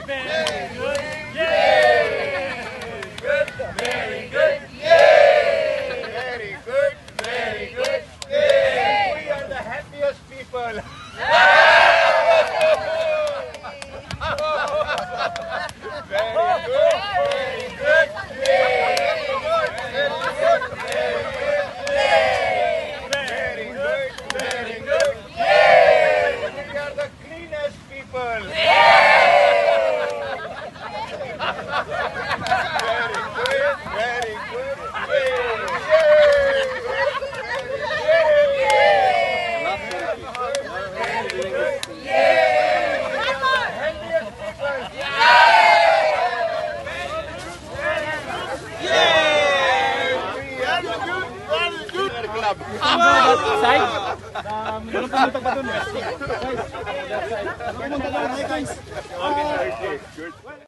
Very good. Yay! Good. Very good. Very good. Very good. We are the happiest people. Very good. Very good. Very good. Very good. We are the cleanest people. Very good. Side? Walang pumunta pa doon. Guys, pumunta doon. Hi guys.